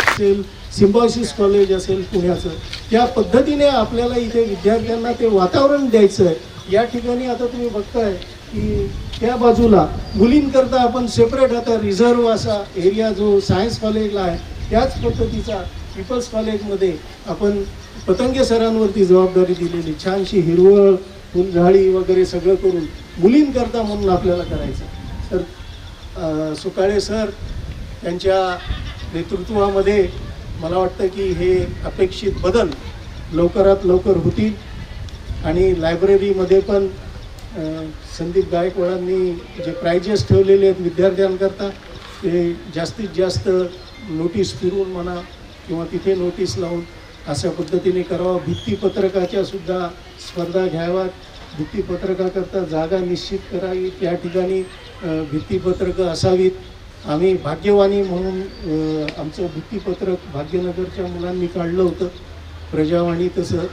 असेल सिम्बॉयसिस कॉलेज असेल पुण्याचं, त्या पद्धतीने आपल्याला इथे विद्यार्थ्यांना ते वातावरण द्यायचं आहे. या ठिकाणी आता तुम्ही बघताय की त्या बाजूला मुलींकरता आपण सेपरेट आता रिझर्व असा एरिया जो सायन्स कॉलेजला आहे, त्याच पद्धतीचा पीपल्स कॉलेजमध्ये आपण पतंगे सरांवरती जबाबदारी दिलेली, छानशी हिरवळ फुलझाडी वगैरे सगळं करून मुलींकरता म्हणून आपल्याला करायचं. तर सुकाळे सर यांच्या नेतृत्वामध्ये मला वाटतं की हे अपेक्षित बदल लवकरात लवकर होतील. आणि लायब्ररीमध्ये पण संदीप गायकवाडांनी जे प्राइजेस ठेवलेले आहेत विद्यार्थ्यांकरता, ते जास्तीत जास्त नोटीस फिरवून म्हणा किंवा तिथे नोटीस लावून अशा पद्धतीने करावं. भित्तीपत्रकाच्या सुद्धा स्पर्धा घ्याव्यात. भित्तीपत्रकाकरता जागा निश्चित करावी, त्या ठिकाणी भित्तीपत्रकं असावीत. आम्ही भाग्यवाणी म्हणून आमचं भित्तीपत्रक भाग्यनगरच्या मुलांनी काढलं होतं. प्रजावाणी तसं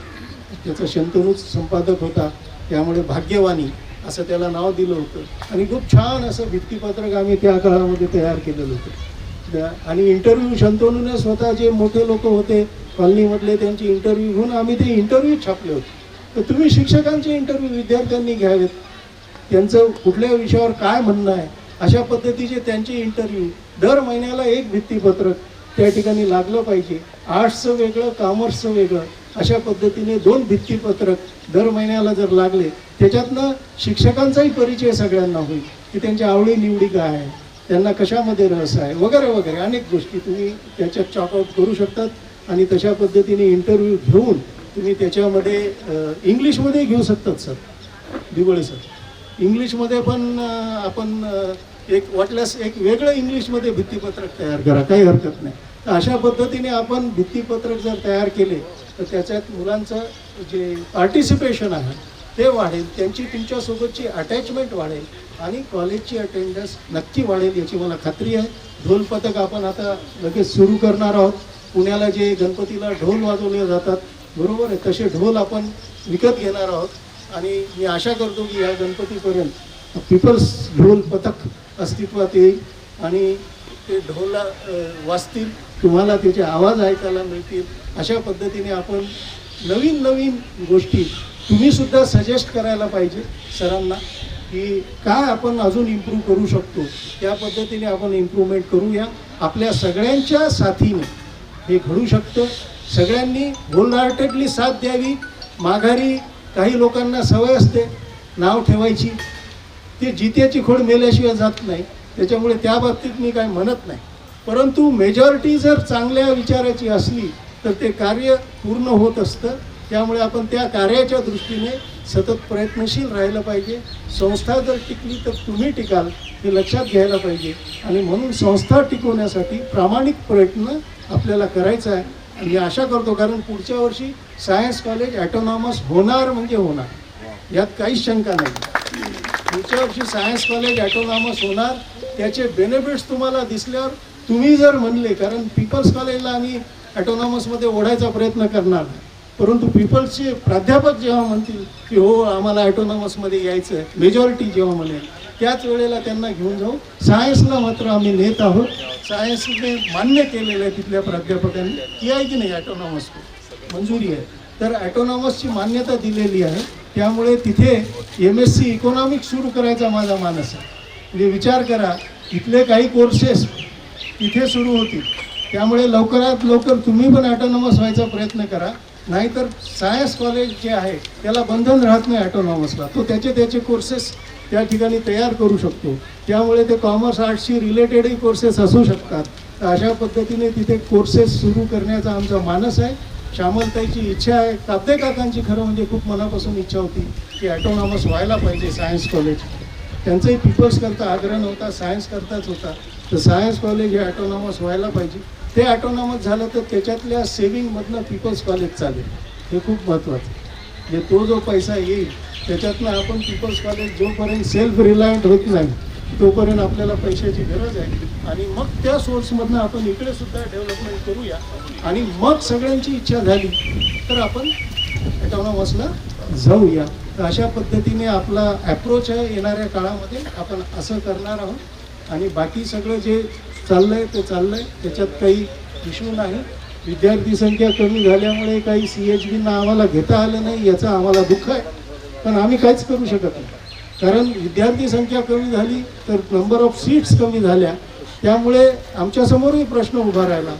त्याचा शंतनूच संपादक होता, त्यामुळे भाग्यवाणी असं त्याला नाव दिलं होतं. आणि खूप छान असं भित्तीपत्रक आम्ही त्या काळामध्ये तयार केलेलं होतं. आणि इंटरव्ह्यू शंतनूने स्वतः जे मोठे लोक होते कॉलनीमधले त्यांचे इंटरव्ह्यू घेऊन आम्ही ते इंटरव्ह्यू छापले होते. तर तुम्ही शिक्षकांचे इंटरव्ह्यू विद्यार्थ्यांनी घ्यावेत, त्यांचं कुठल्या विषयावर काय म्हणणं आहे अशा पद्धतीचे त्यांचे इंटरव्ह्यू. दर महिन्याला एक भित्तीपत्रक त्या ठिकाणी लागलं पाहिजे. आर्ट्सचं वेगळं, कॉमर्सचं वेगळं, अशा पद्धतीने 2 भित्तीपत्रक दर महिन्याला जर लागले, त्याच्यातनं शिक्षकांचाही परिचय सगळ्यांना होईल की त्यांच्या आवडीनिवडी काय आहे, त्यांना कशामध्ये रस आहे वगैरे वगैरे अनेक गोष्टी तुम्ही त्याच्यात चॉकआउट करू शकतात. आणि तशा पद्धतीने इंटरव्ह्यू घेऊन तुम्ही त्याच्यामध्ये इंग्लिशमध्ये घेऊ शकतात. सर दिवळे सर, इंग्लिशमध्ये पण आपण एक वाटल्यास एक वेगळं इंग्लिशमध्ये भित्तीपत्रक तयार करा, काही हरकत नाही. तर अशा पद्धतीने आपण भित्तीपत्रक जर तयार केले तर त्याच्यात मुलांचं जे पार्टिसिपेशन आहे ते वाढेल, त्यांची तुमच्यासोबतची अटॅचमेंट वाढेल आणि कॉलेजची अटेंडन्स नक्की वाढेल याची मला खात्री आहे. ढोल पथक आपण आता लगेच सुरू करणार आहोत. पुण्याला जे गणपतीला ढोल वाजवले जातात, बरोबर आहे, तसे ढोल आपण विकत घेणार आहोत. आणि मी आशा करतो की या गणपतीपर्यंत पीपल्स ढोल पथक अस्तित्वात येईल आणि ते ढोल वाजतील, तुम्हाला त्याचे आवाज ऐकायला मिळतील. अशा पद्धतीने आपण नवीन नवीन गोष्टी तुम्हीसुद्धा सजेस्ट करायला पाहिजे सरांना की काय आपण अजून इम्प्रूव्ह करू शकतो. त्या पद्धतीने आपण इम्प्रूव्हमेंट करूया. आपल्या सगळ्यांच्या साथीने हे घडू शकतं. सगळ्यांनी होलहार्टेडली साथ द्यावी. माघारी काही लोकांना सवय असते नाव ठेवायची, ते जित्याची खोड मेल्याशिवाय जात नाही, त्याच्यामुळे त्या बाबतीत मी काय म्हणत नाही. परंतु मेजॉरिटी जर चांगल्या विचाराची असली तर ते कार्य पूर्ण होत असतं. त्यामुळे आपण त्या कार्याच्या दृष्टीने सतत प्रयत्नशील राहिलं पाहिजे. संस्था जर टिकली तर तुम्ही टिकाल हे लक्षात घ्यायला पाहिजे. आणि म्हणून संस्था टिकवण्यासाठी प्रामाणिक प्रयत्न आपल्याला करायचा आहे. आणि मी आशा करतो, कारण पुढच्या वर्षी सायन्स कॉलेज ॲटोनॉमस होणार म्हणजे होणार, यात काहीच शंका नाही. पुढच्या वर्षी सायन्स कॉलेज ॲटोनॉमस होणार. त्याचे बेनिफिट्स तुम्हाला दिसल्यावर तुम्ही जर म्हणले, कारण पीपल्स कॉलेजला आम्ही ॲटोनॉमसमध्ये ओढायचा प्रयत्न करणार नाही, परंतु पीपल्सचे प्राध्यापक जेव्हा म्हणतील की हो आम्हाला ॲटोनॉमसमध्ये यायचं आहे, मेजॉरिटी जेव्हा म्हणेल त्याच वेळेला त्यांना घेऊन जाऊ. सायन्सला मात्र आम्ही नेत आहोत. सायन्सने मान्य केलेलं आहे तिथल्या प्राध्यापकांनी की आहे की नाही ॲटोनॉमस मंजुरी आहे, तर ॲटोनॉमसची मान्यता दिलेली आहे. त्यामुळे तिथे MSc इकॉनॉमिक्स सुरू करायचा माझा मानस आहे. म्हणजे विचार करा, इथले काही कोर्सेस तिथे सुरू होतील. त्यामुळे लवकरात लवकर तुम्ही पण ॲटोनॉमस व्हायचा प्रयत्न करा. नाहीतर सायन्स कॉलेज जे आहे त्याला बंधन राहत नाही ॲटोनॉमसला, तो त्याचे कोर्सेस त्या ठिकाणी तयार करू शकतो. त्यामुळे ते कॉमर्स आर्ट्सशी रिलेटेडही कोर्सेस असू शकतात. तर अशा पद्धतीने तिथे कोर्सेस सुरू करण्याचा आमचा मानस आहे. श्यामलताईची इच्छा आहे, काब्दे काकांची खरं म्हणजे खूप मनापासून इच्छा होती की ॲटोनॉमस व्हायला पाहिजे सायन्स कॉलेज. त्यांचाही पीपल्स करता आग्रह नव्हता, सायन्स करताच होता. तर सायन्स कॉलेज हे ॲटोनॉमस व्हायला पाहिजे. ते ॲटोनॉमस झालं तर त्याच्यातल्या सेविंगमधनं पीपल्स कॉलेज चालेल. हे खूप महत्त्वाचं. म्हणजे तो जो पैसा येईल त्याच्यातनं आपण पीपल्स कॉलेज जोपर्यंत सेल्फ रिलायंट होत नाही तोपर्यंत आपल्याला पैशाची गरज आहे. आणि मग त्या सोर्समधनं आपण इकडे सुद्धा डेव्हलपमेंट करूया. आणि मग सगळ्यांची इच्छा झाली तर आपण ॲटोनॉमसला जाऊया. तर अशा पद्धतीने आपला ॲप्रोच आहे. येणाऱ्या काळामध्ये आपण असं करणार आहोत. आणि बाकी सगळं जे चाललं आहे ते चाललं आहे, त्याच्यात काही इश्यू नाही. विद्यार्थी संख्या कमी झाल्यामुळे काही CHBना आम्हाला घेता आलं नाही याचं आम्हाला दुःख आहे, पण आम्ही काहीच करू शकत नाही. कारण विद्यार्थी संख्या कमी झाली तर नंबर ऑफ सीट्स कमी झाल्या. त्यामुळे आमच्यासमोरही प्रश्न उभा राहिला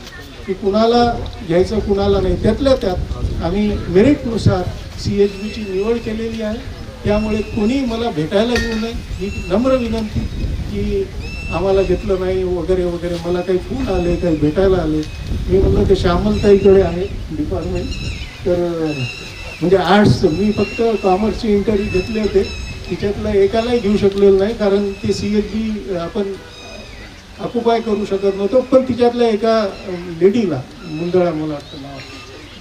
की कुणाला घ्यायचं कुणाला नाही. त्यातल्या त्यात आम्ही मेरिटनुसार CHBची निवड केलेली आहे. त्यामुळे कोणी मला भेटायला येऊ नये ही नम्र विनंती की आम्हाला घेतलं नाही वगैरे वगैरे. मला काही फोन आले, काही भेटायला आले. मी म्हणलं ते श्यामलताईकडे आहे डिपार्टमेंट. तर म्हणजे आर्ट्सचं मी फक्त कॉमर्सचे इंटरव्ह्यू घेतले होते, तिच्यातलं एकालाही घेऊ शकलेलं नाही कारण ते CHB आपण ऑक्युपाय करू शकत नव्हतो. पण तिच्यातल्या एका लेडीला मुंदळा मला वाटतं नाव,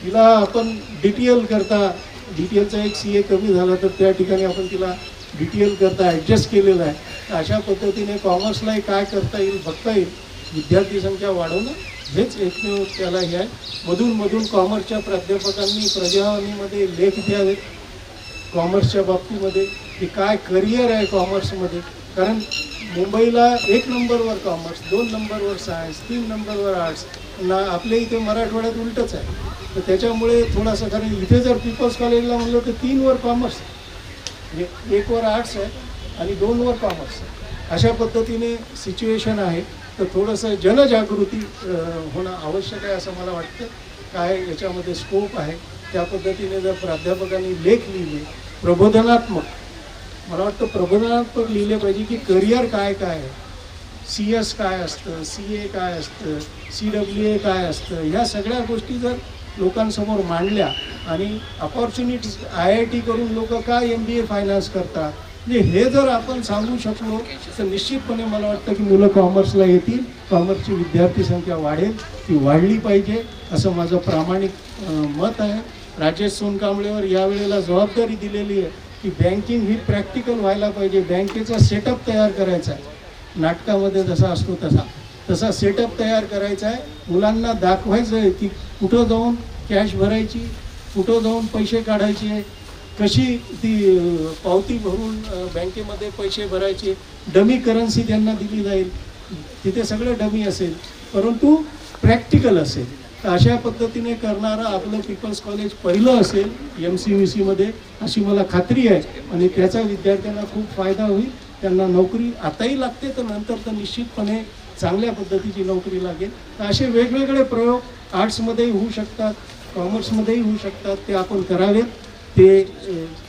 तिला आपण DTL करता, DTLचा एक CA कमी झाला तर त्या ठिकाणी आपण तिला DTL करता ॲडजस्ट केलेलं आहे. अशा पद्धतीने कॉमर्सलाही काय करता येईल बघता येईल. विद्यार्थी संख्या वाढवणं हेच एकमेव त्याला हे आहे. मधून कॉमर्सच्या प्राध्यापकांनी प्रजावाणीमध्ये लेख द्यावेत कॉमर्सच्या बाबतीमध्ये की काय करिअर आहे कॉमर्समध्ये. कारण मुंबईला 1 नंबरवर कॉमर्स, 2 नंबरवर सायन्स, 3 नंबरवर आर्ट्स. आपल्या इथे मराठवाड्यात उलटच आहे. तर त्याच्यामुळे थोडासा, कारण इथे जर पीपल्स कॉलेजला म्हणलं तर 3वर कॉमर्स, म्हणजे 1वर आर्ट्स आहे आणि 2वर कॉमर्स. अशा पद्धतीने सिच्युएशन आहे. तर थोडंसं जनजागृती होणं आवश्यक आहे असं मला वाटतं. काय याच्यामध्ये स्कोप आहे त्या पद्धतीने जर प्राध्यापकांनी लेख लिहिले प्रबोधनात्मक, मला वाटतं प्रबोधनात्मक लिहिले पाहिजे की करिअर काय काय आहे, CS काय असतं, CA काय असतं, CWA काय असतं. ह्या सगळ्या गोष्टी जर लोकांसमोर मांडल्या आणि अपॉर्च्युनिटीज IIT करून लोक काय MBA फायनान्स करतात, म्हणजे हे जर आपण सांगू शकलो तर निश्चितपणे मला वाटतं की मुलं कॉमर्सला येतील. कॉमर्सची विद्यार्थी संख्या वाढेल, ती वाढली पाहिजे असं माझं प्रामाणिक मत आहे. राजेश सोनकांबळेवर यावेळेला जबाबदारी दिलेली आहे की बँकिंग ही प्रॅक्टिकल व्हायला पाहिजे. बँकेचा सेटअप तयार करायचा आहे, नाटकामध्ये जसा असतो तसा सेटअप तयार करायचा आहे. मुलांना दाखवायचं आहे की कुठं जाऊन कॅश भरायची, कुठं जाऊन पैसे काढायचे, कशी ती पावती भरून बँकेमध्ये पैसे भरायचे. डमी करन्सी त्यांना दिली जाईल, तिथे सगळं डमी असेल परंतु प्रॅक्टिकल असेल. तर अशा पद्धतीने करणारं आपलं पीपल्स कॉलेज पहिलं असेल MCVCमध्ये अशी मला खात्री आहे. आणि त्याचा विद्यार्थ्यांना खूप फायदा होईल. त्यांना नोकरी आताही लागते तर नंतर तर निश्चितपणे चांगल्या पद्धतीची नोकरी लागेल. तर असे वेगवेगळे प्रयोग आर्ट्समध्येही होऊ शकतात, कॉमर्समध्येही होऊ शकतात. ते आपण करावेत, ते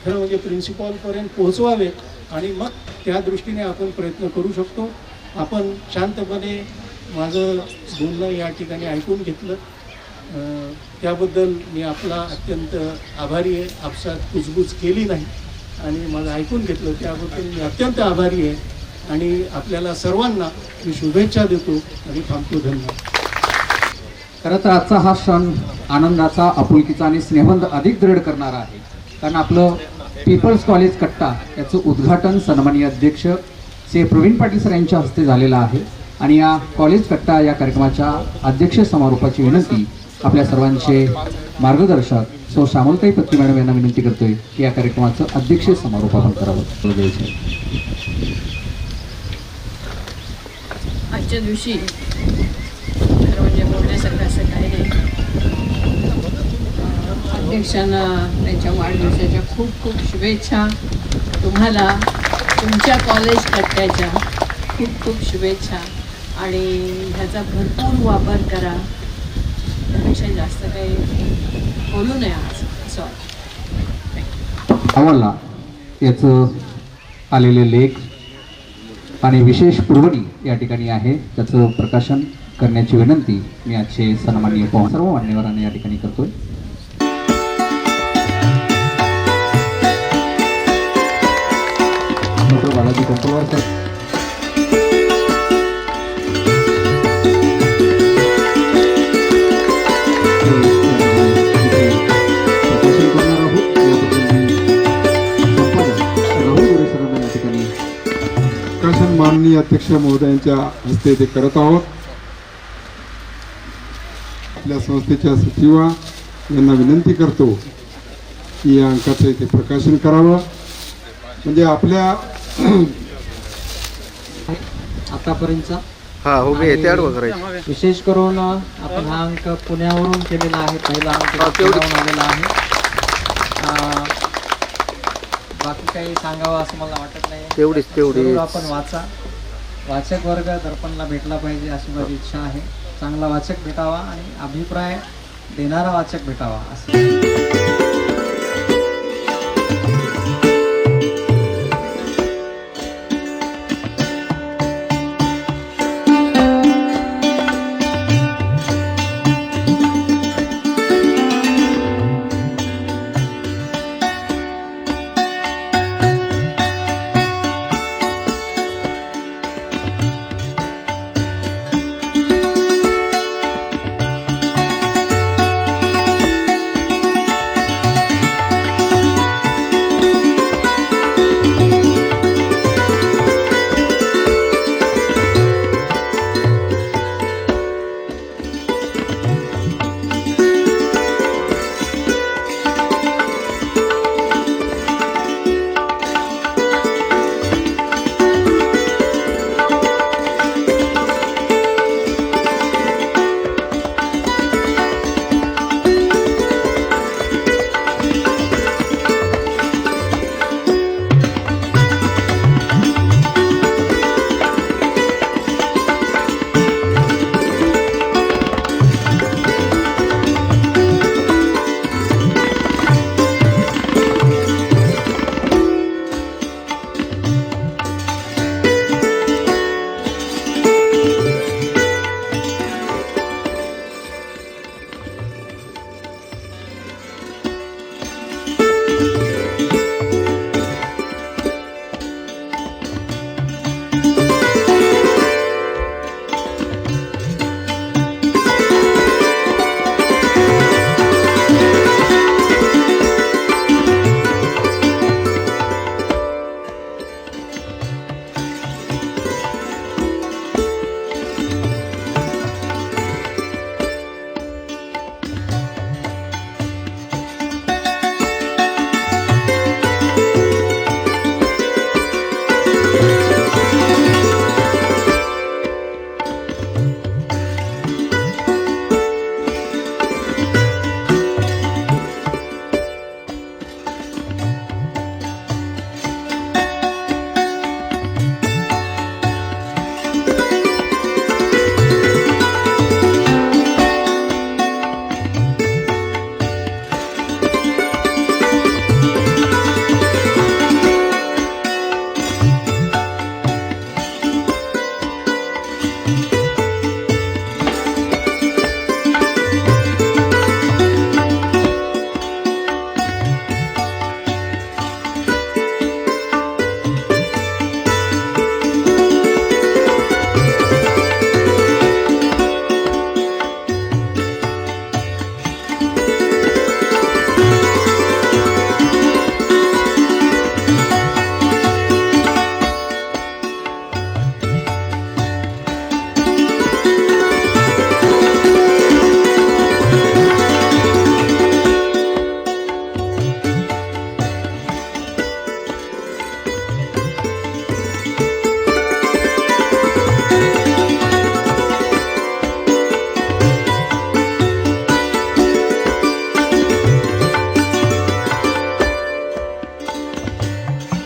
खरं म्हणजे प्रिन्सिपॉलपर्यंत पोहोचवावेत आणि मग त्या दृष्टीने आपण प्रयत्न करू शकतो. आपण शांतपणे माझं बोलणं या ठिकाणी ऐकून घेतलं त्याबद्दल मी आपला अत्यंत आभारी आहे. आपसात कुजबूज केली नाही आणि माझं ऐकून घेतलं त्याबद्दल मी अत्यंत आभारी आहे. आणि आपल्याला सर्वांना मी शुभेच्छा देतो आणि थांबतो. धन्यवाद. खरं तर आजचा हा क्षण आनंदाचा, आपुलकीचा आणि स्नेहबंध अधिक दृढ करणारा आहे. कारण आपलं पीपल्स कॉलेज कट्टा याचं उद्घाटन सन्माननीय अध्यक्ष श्री प्रवीण पाटील सर यांच्या हस्ते झालेलं आहे. आणि या कॉलेज कट्टा या कार्यक्रमाच्या अध्यक्ष समारोपाची विनंती आपल्या सर्वांचे मार्गदर्शक सौ श्यामलताई पत्की मॅडम यांना विनंती करतोय की या कार्यक्रमाचं अध्यक्ष समारोप आपण करावं. आजच्या दिवशी खरं म्हणजे बोलण्यासारखं असं काही नाही. अध्यक्षांना त्यांच्या वाढदिवसाच्या खूप खूप शुभेच्छा. तुम्हाला तुमच्या कॉलेज कट्ट्याच्या खूप खूप शुभेच्छा आणि ह्याचा भरपूर वापर करा. त्यापेक्षा जास्त काही बोलू नये आज असं वाटतं. आम्हाला याचं आलेले लेख आणि विशेष पुरवणी या ठिकाणी आहे, त्याचं प्रकाशन करण्याची विनंती मी आजचे सन्माननीय सर्व मान्यवरांना या ठिकाणी करतोय. डॉक्टर बालाजी कंट्रोलर साहेब, प्रकाशन करणार आहोत याबद्दल मी संपादक राहुल गोरे सरांना या ठिकाणी प्रकाशन माननीय अध्यक्ष महोदयांच्या हस्ते ते करत आहोत. आपल्या संस्थेच्या सचिवा यांना विनंती करतो की या अंकाचं इथे प्रकाशन करावं. म्हणजे आपल्या आतापर्यंतचा हा उभे आहे त्याड वगैरे विशेष करून आपण हा अंक पुण्यावरून केलेला आहे. पहिला अंक पुण्यावरून आलेला आहे. बाकी काही सांगावं असं मला वाटत नाही. तेवढीच जरूर आपण वाचक वर्ग दर्पणला भेटला पाहिजे अशी माझी इच्छा आहे. चांगला वाचक भेटावा आणि अभिप्राय देणारा वाचक भेटावा असं